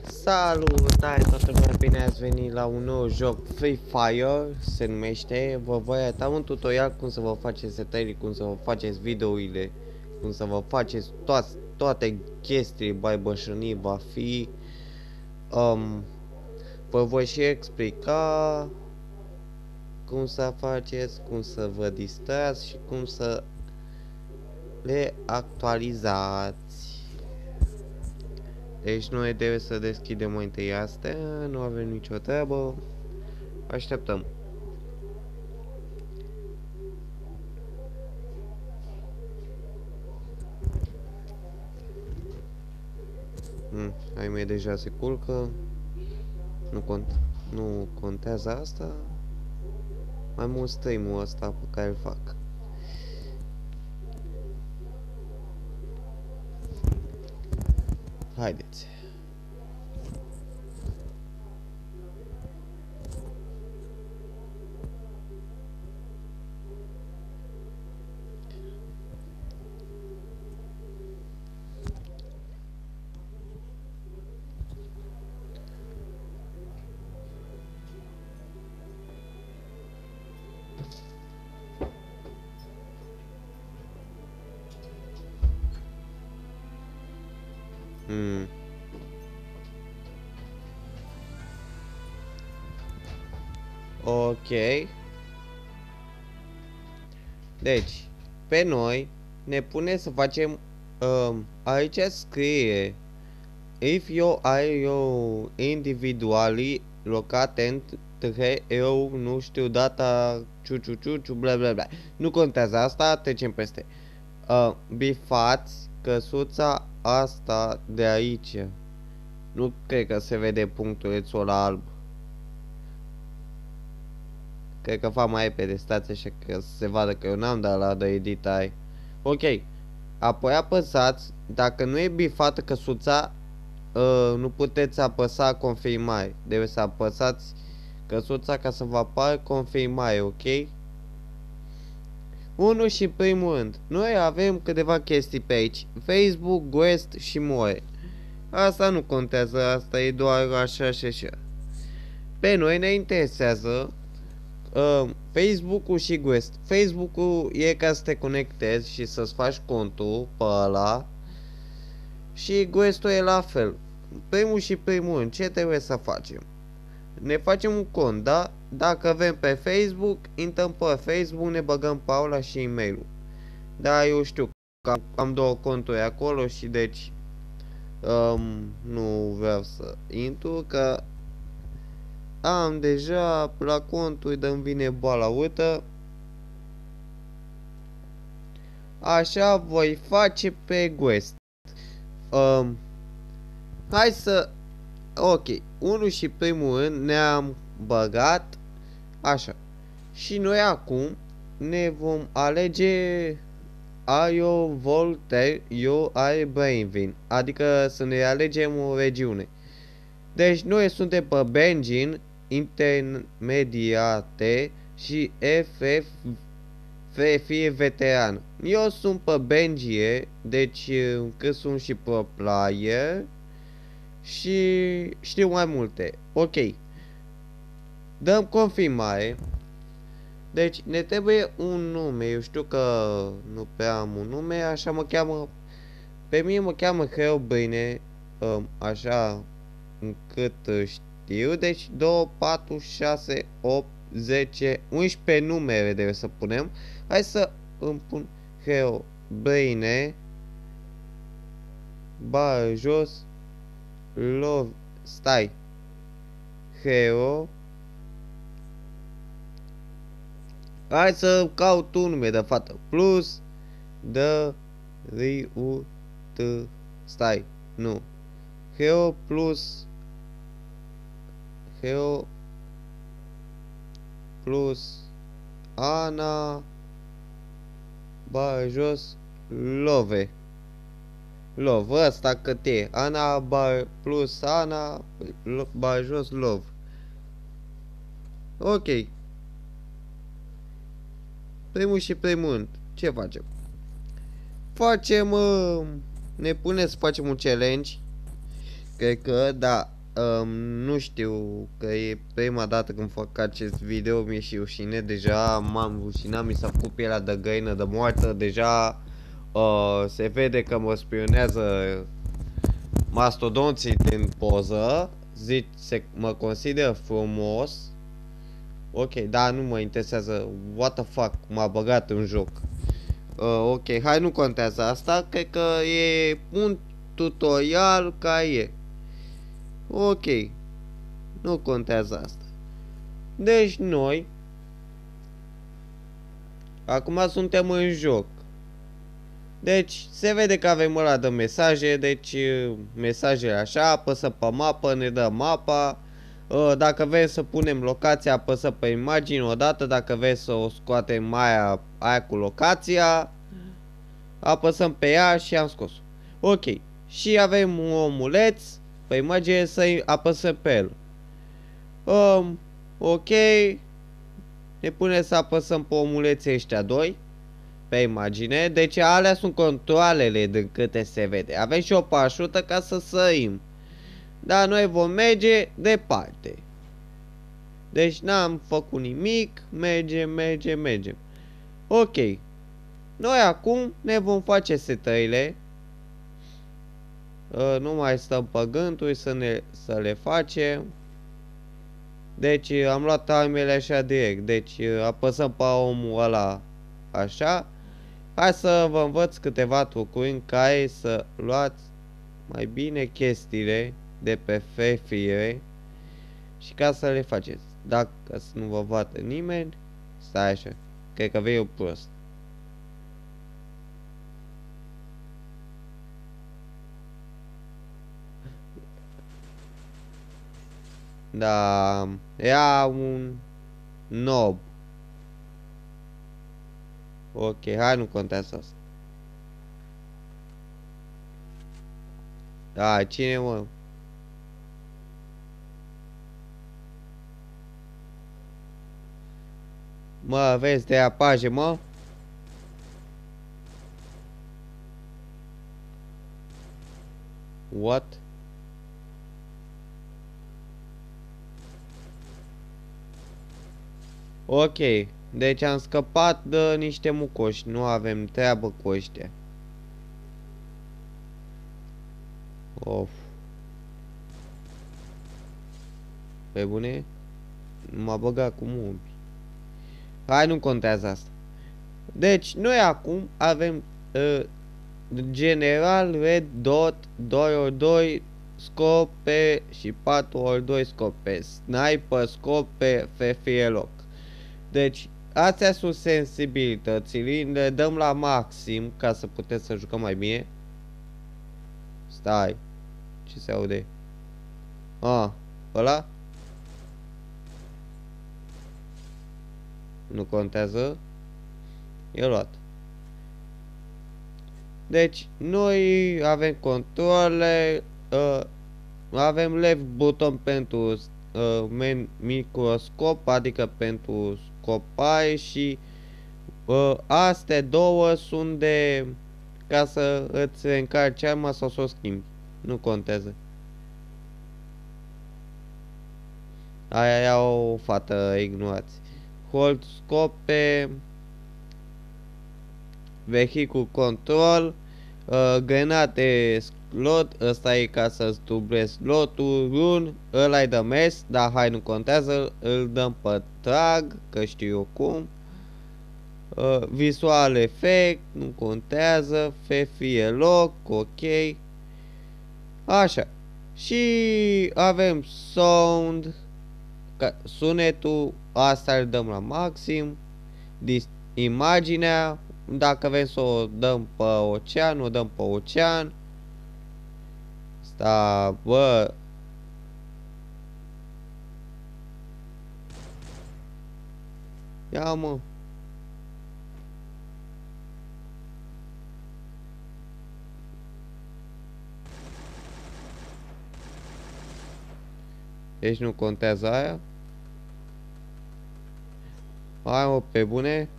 Salutare toată lumea, bine ați venit la un nou joc Free Fire, se numește. Vă voi arăta un tutorial cum să vă faceți setări, cum să vă faceți videoile, cum să vă faceți toate chestii, bășănii va fi. Vă voi și explica cum să faceți, cum să vă distrați și cum să le actualizați. Deci noi trebuie să deschidem mai întâi astea, nu avem nicio treabă, așteptăm. Ai mei deja se culcă, nu contează asta, mai mult stream-ul ăsta pe care îl fac. Haideți. Ok. Deci, pe noi ne pune să facem aici scrie if you are you individually located eu nu știu data ciu bla bla bla. Nu contează asta, trecem peste. Bifați căsuța asta de aici. Nu cred că se vede punctulețul ăla alb. Cred că fac mai repede, stați așa că se vadă că eu n-am dat la de editare. Ok. Apoi apăsați, dacă nu e bifată căsuța, nu puteți apăsa confirmare. Trebuie să apăsați căsuța ca să vă apară confirmare, ok? 1 și primul rând, noi avem câteva chestii pe aici. Facebook, Guest și more. Asta nu contează, asta e doar așa și așa. Pe noi ne interesează Facebook-ul și Guest. Facebook-ul e ca să te conectezi și să-ți faci contul pe ăla. Și Guest-ul e la fel. Primul rând, ce trebuie să facem? Ne facem un cont, da? Dacă avem pe Facebook, intrăm pe Facebook, ne băgăm Paula și e-mail-ul. Da, eu știu că am două conturi acolo și deci nu vreau să intru, că am deja la conturi de-mi vine boala urtă. Așa voi face pe Guest. Hai să... Ok, unul și primul rând ne-am băgat așa. Și noi acum ne vom alege Aio Voltaire, eu ai Brainvin. Adică să ne alegem o regiune. Deci noi suntem pe Benjin, intermediate și fie veteran. Eu sunt pe Benjie, deci că sunt și pro player și știu mai multe. Ok. Dăm confirmare. Deci ne trebuie un nume. Eu știu că nu prea am un nume, așa mă cheamă. Pe mine mă cheamă Herobrine, așa încât știu. Deci 2, 4, 6, 8, 10, 11 numere trebuie să punem. Hai să îmi pun Herobrine bară jos love, stai, Hero. Hai să caut un nume de fată. Plus de riu t, stai, nu. Hero plus Hero plus Ana bară jos love. Love, ăsta cât e? Ana bar plus Ana bar jos love. Ok. Primul și primul rând. Ce facem? Facem... ne pune să facem un challenge. Cred că, da. Nu știu, că e prima dată când fac acest video, mi-e și rușine, deja m-am rușinat, mi s-a făcut pielea de găină de moartă, deja se vede că mă spionează mastodonții din poză, mă consider frumos. Ok, da, nu mă interesează, what the fuck, m-a băgat în joc. Ok, hai, nu contează asta, cred că e un tutorial ca e. Ok, nu contează asta. Deci noi acum suntem în joc. Deci se vede că avem ăla de mesaje. Deci mesajele așa, apăsă pe mapă, ne dă mapa. Dacă vrem să punem locația, apăsă pe imagini odată. Dacă vrem să o scoatem aia cu locația, apăsăm pe ea și am scos. Ok, și avem un omuleț pe imagine, să apăsăm pe el. Ok, ne pune să apăsăm pe omuleții ăștia doi pe imagine. Deci alea sunt controalele din câte se vede. Avem și o parașută ca să sărim. Dar noi vom merge departe. Deci n-am făcut nimic. Mergem. Ok. Noi acum ne vom face setările. Nu mai stăm pe gânduri să le facem. Deci am luat timele așa direct. Deci apăsăm pe omul ăla așa. Hai să vă învăț câteva trucuri în care să luați mai bine chestiile de pe fefire și ca să le faceți. Dacă să nu vă vadă nimeni, stai așa, cred că vei eu prost. Da, era un nob. Ok, hai, nu contează asta. Da, cine mă? Mă, vezi de apaje, mă? What? Ok, deci am scăpat de niște mucoși, nu avem treabă cu ăștia. Of. Pe bune? M-a băgat cu mult. Hai, nu contează asta. Deci, noi acum avem general red dot 2x2 scope și 4x2 scope. Sniper scope fie loc. Deci, astea sunt sensibilitățile. Le dăm la maxim ca să putem să jucăm mai bine. Stai. Ce se aude? Ăla? Nu contează. E luat. Deci, noi avem controle, avem left buton pentru microscop, adică pentru scopare și astea două sunt de ca să îți reîncarci arma sau să o schimbi. Nu contează. Aia e o fată, ignorați. Hold scope, vehicul control, grenade slot, ăsta e ca să-ți dublezi slotul, run, ăla e de mers, dar hai, nu contează, îl dăm pe trag, că știu eu cum. Visual effect, nu contează, fie loc, ok. Așa. Și avem sound, sunetul, asta îl dăm la maxim. Imaginea, dacă vrem să o dăm pe ocean, o dăm pe ocean. Sta, bă. Ia, mă. Deci nu contează aia. Hai, mă, pe bune.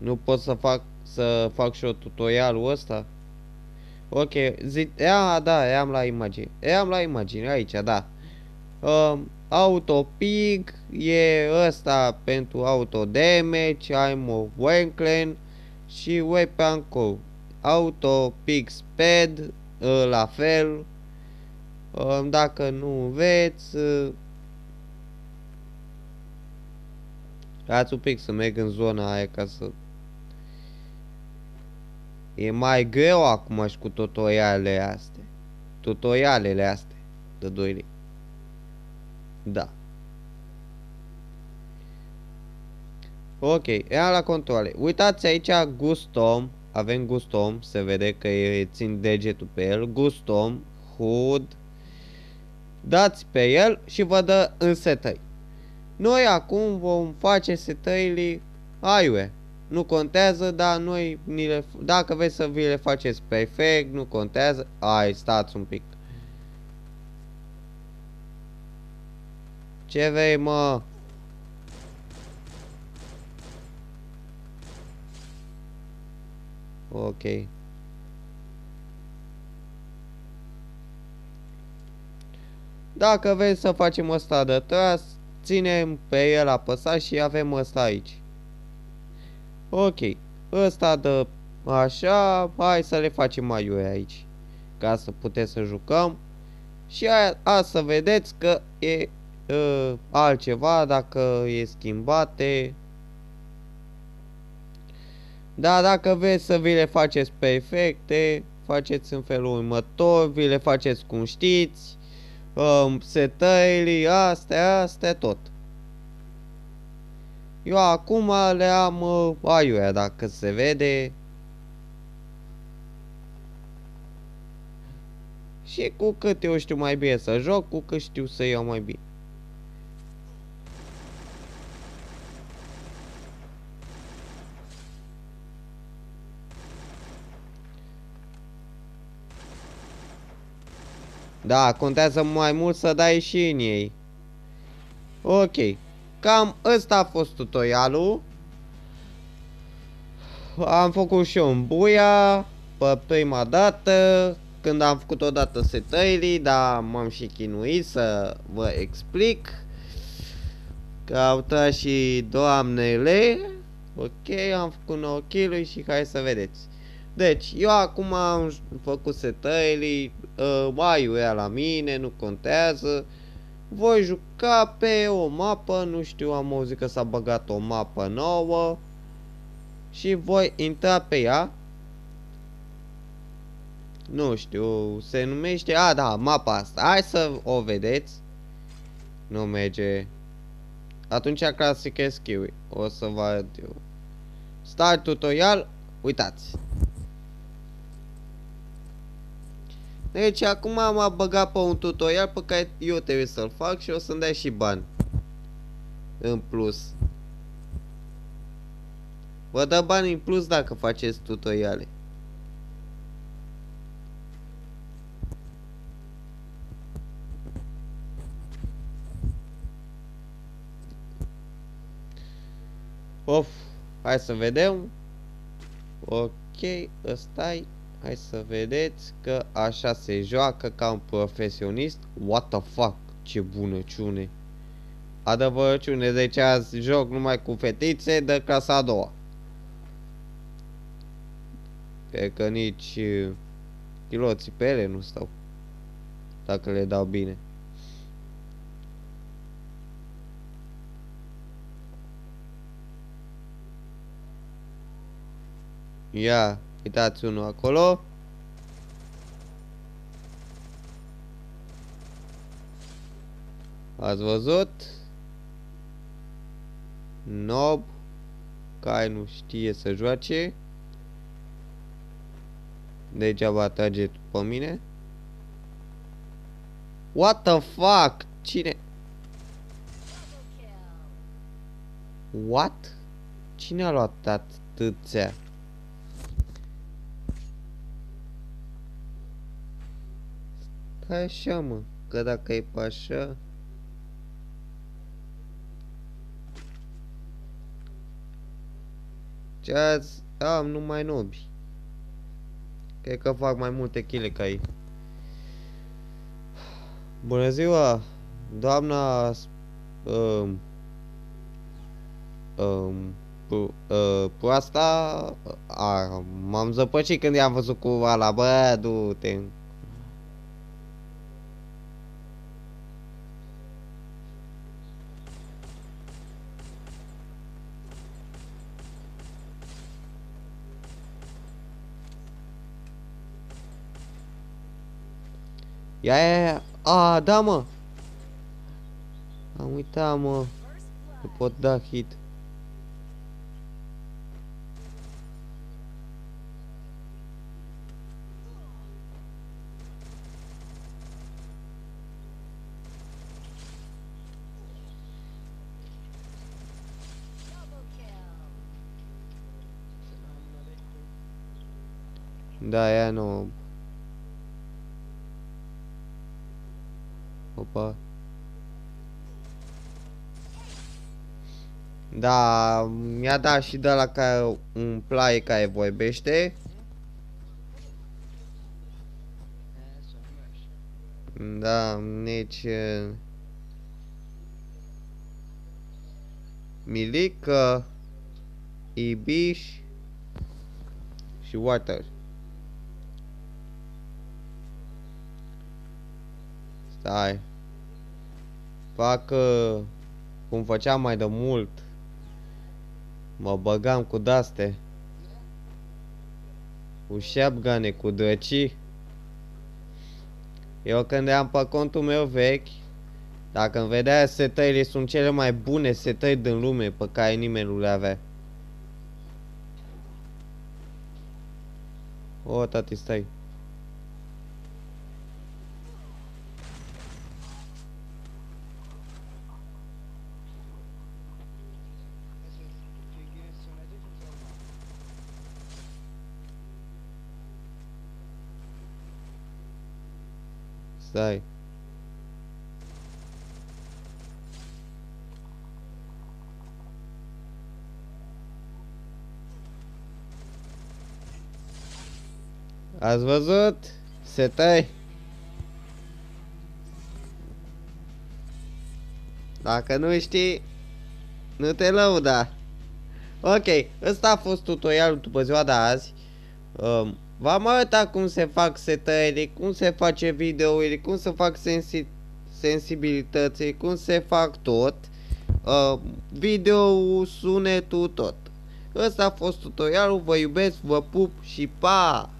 Nu pot să fac și eu tutorialul ăsta? Ok, zic, da, am la imagine. Am la imagine, aici, da. Autopig e ăsta pentru auto damage, I'm Wanklen și weapon code. Autopig speed, la fel. Dacă nu veți, dați un pic să merg în zona aia ca să... E mai greu acum și cu tutorialele astea. Tutorialele astea de 2 lei. Da. Ok, ia la controle. Uitați aici Gustom. Avem Gustom. Se vede că țin degetul pe el. Gustom. HUD. Dați pe el și vă dă în setări. Noi acum vom face setările aiurea. Nu contează, dar noi dacă vreți să vi le faceți perfect, nu contează. Stați un pic. Ce vrei, mă? Ok. Dacă vrem să facem ăsta de tras, ținem pe el apăsat și avem ăsta aici. Ok. Ăsta de așa, hai să le facem aiurea aici. Ca să putem să jucăm. Și aia să vedeți că e altceva dacă e schimbate. Dar dacă vreți să vi le faceți perfecte, faceți în felul următor, vi le faceți cum știți, setările, astea tot. Eu acum le am aiurea, dacă se vede. Și cu cât eu știu mai bine să joc, cu cât știu să iau mai bine. Da, contează mai mult să dai și în ei. Ok. Cam ăsta a fost tutorialul. Am făcut și eu în buia pe prima dată. Când am făcut odată setările, dar m-am și chinuit să vă explic. Că au tras și doamnele. Ok, am făcut 9 kg și hai să vedeți. Deci, eu acum am făcut setările, aiurea la mine, nu contează. Voi juca pe o mapă, nu știu, am auzit că s-a băgat o mapă nouă. Și voi intra pe ea. Nu știu, se numește, da, mapa asta. Hai să o vedeți. Nu merge. Atunci Classic Skill. O să vă arăt eu. Start tutorial. Uitați. Deci acum m-am băgat pe un tutorial pe care eu trebuie să-l fac și o să-mi dai și bani. În plus. Vă dă bani în plus dacă faceți tutoriale. Of, hai să vedem. Ok, ăsta-i. Hai să vedeți că așa se joacă ca un profesionist. What the fuck, ce bunăciune. Adevărăciune, deci azi joc numai cu fetițe de clasa a doua. Cred că nici chiloții pe ele nu stau. Dacă le dau bine. Ia, uitați unul acolo. Ați văzut? Nob, care nu știe să joace. Degeaba trage după mine. What the fuck? Cine? What? Cine a luat atâția? Stai așa, mă, că dacă e pe așa... Ce azi am numai nobi. Cred că fac mai multe chile ca ei. Bună ziua, doamna asta m-am zăpăcit când i-am văzut cu ala, bă, du-te. Ia, da, mă. Am uitat, mă. Nu pot da hit. Da, ea nu. Opa. Da, mi-a dat și de la care un plaie care vorbește. Da, nici Milică, Ibiș și Water. Stai. Fac cum făceam mai de mult. Mă băgam cu daste. Cu shotgun-e, cu drăcii. Eu când am pe contul meu vechi, dacă îmi vedea setările, sunt cele mai bune setări din lume pe care nimeni nu le avea. O, tati, stai. Stai. Ați văzut? Setări. Dacă nu știi, nu te lăuda. Ok, ăsta a fost tutorialul după ziua de azi. V-am arătat cum se fac setările, cum se face videourile, cum se fac sensibilități, cum se fac tot. Video, sunetul, tot. Ăsta a fost tutorialul, vă iubesc, vă pup și pa!